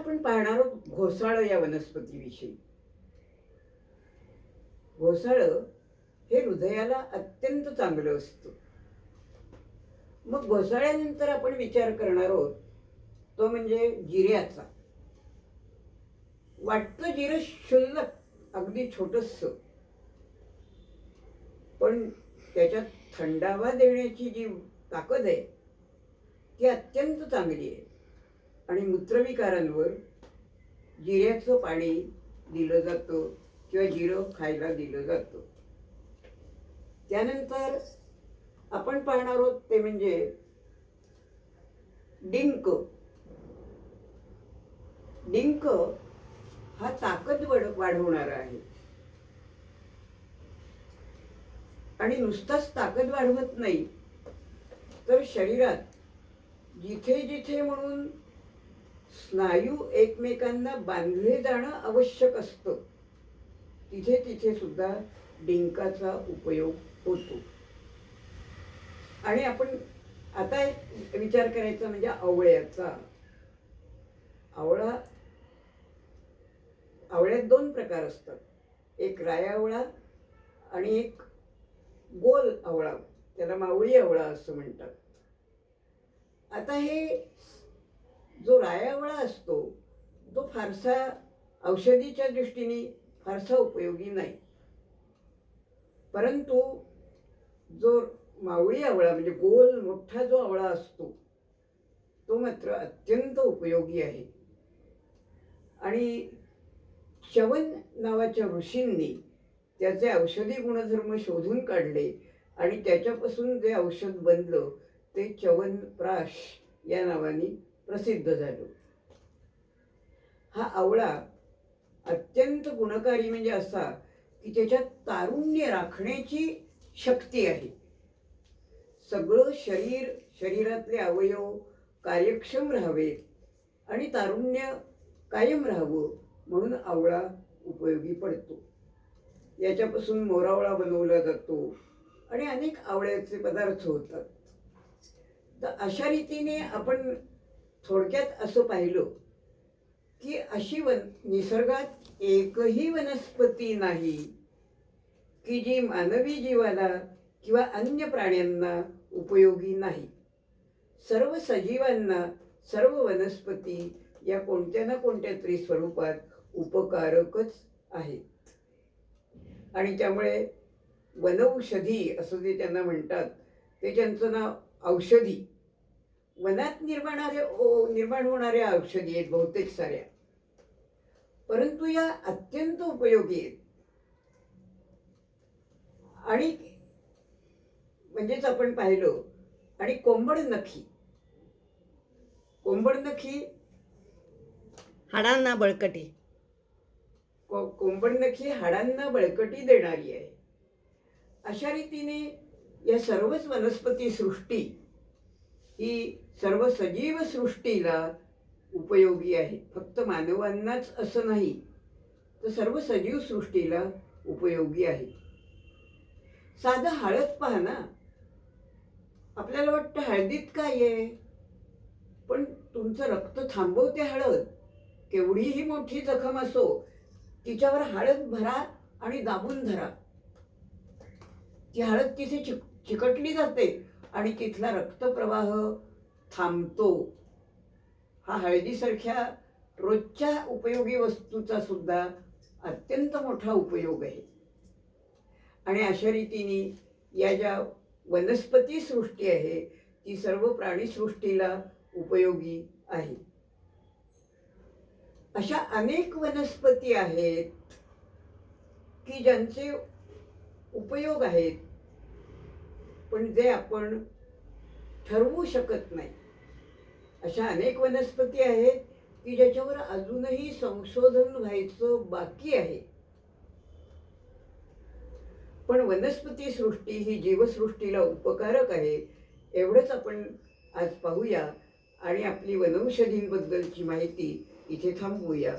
आपण पाहणार आहोत घोसाळं या वनस्पतीविषयी. घोसाळं हे हृदयाला अत्यंत चांगलं असतं. मग घोसाळ्यानंतर आपण विचार करणार आहोत तो म्हणजे जिऱ्याचा. वाटतं जिरं क्षुल्लक, अगदी छोटंसं, पण त्याच्यात थंडावा देण्याची जी ताकद आहे ती अत्यंत चांगली आहे. आणि मूत्रविकारांवर जिऱ्याचं पाणी दिलं जातं किंवा जिरं खायला दिलं जातं. त्यानंतर आपण पाहणार आहोत ते म्हणजे डिंक. डिंक हा ताकद वाढवणारा आहे. आणि नुसताच ताकद वाढवत नाही, तर शरीरात जिथे जिथे म्हणून स्नायू एकमेकांना बांधले जाणं आवश्यक असतं, तिथे तिथे सुद्धा डिंकाचा उपयोग होतो. आणि आपण आता एक विचार करायचा म्हणजे आवळ्याचा. आवळा आवळ्यात दोन प्रकार असतात, एक राय आवळा आणि एक गोल आवळा, त्याला मावळी आवळा असं म्हणतात. आता हे जो राय आवळा असतो तो फारसा औषधीच्या दृष्टीने फारसा उपयोगी नाही, परंतु जो मावळी आवळा म्हणजे गोल मोठा जो आवळा असतो तो मात्र अत्यंत उपयोगी आहे. आणि च्यवन नावाच्या ऋषींनी त्याचे औषधी गुणधर्म शोधून काढले आणि त्याच्यापासून जे औषध बनलं ते च्यवनप्राश या नावाने प्रसिद्ध झालं. हा आवळा अत्यंत गुणकारी म्हणजे असा की त्याच्यात तारुण्य राखण्याची शक्ती आहे. सगळं शरीरातले अवयव कार्यक्षम राहावेत आणि तारुण्य कायम राहावं म्हणून आवळा उपयोगी पडतो. याच्यापासून मोरावळा बनवला जातो आणि अनेक आवळ्याचे पदार्थ होतात. तर अशा रीतीने आपण थोडक्यात असं पाहिलं की अशी निसर्गात एकही वनस्पती नाही की जी मानवी जीवाला किंवा अन्य प्राण्यांना उपयोगी नाही. सर्व सजीवांना सर्व वनस्पती या कोणत्या ना कोणत्या तरी स्वरूपात उपकारकच आहेत. आणि त्यामुळे वनौषधी असं जे त्यांना म्हणतात ते त्यांचं नाव औषधी. वनात निर्माण होणाऱ्या औषधी आहेत बहुतेक साऱ्या, परंतु या अत्यंत उपयोगी आहेत. आणि म्हणजेच आपण पाहिलं आणि कोंबडनखी हाडांना बळकटी. कोंबडनखी हाडांना बळकटी देणारी आहे. अशा रीतीने या सर्वच वनस्पती सृष्टी ही सर्व सजीव सृष्टीला उपयोगी आहे. फक्त मानवांनाच असं नाही, तर सर्व सजीव सृष्टीला उपयोगी आहे. साधं हळद पहा ना, आपल्याला वाटतं हळदीत काय आहे, पण तुमचं रक्त थांबवते हळद. केवढीही मोठी जखम असो तिच्यावर हळद भरा आणि दाबून धरा, ती हळद तिथे चिकटली जाते आणि तिथला रक्तप्रवाह थांबतो. हा हळदीसारख्या रोजच्या उपयोगी वस्तूचा सुद्धा अत्यंत मोठा उपयोग आहे. आणि अशा रीतीने या ज्या वनस्पती सृष्टी आहे ती सर्व प्राणीसृष्टीला उपयोगी आहे. अशा अनेक वनस्पती आहेत की ज्यांचे उपयोग आहेत, पण जे आपण ठरवू शकत नाही. अशा अनेक वनस्पती आहेत की ज्याच्यावर अजूनही संशोधन व्हायचं बाकी आहे. पण वनस्पती सृष्टी ही जीवसृष्टीला उपकारक आहे एवढंच आपण आज पाहूया आणि आपली वनौषधींबद्दलची माहिती इथे थांबवूया.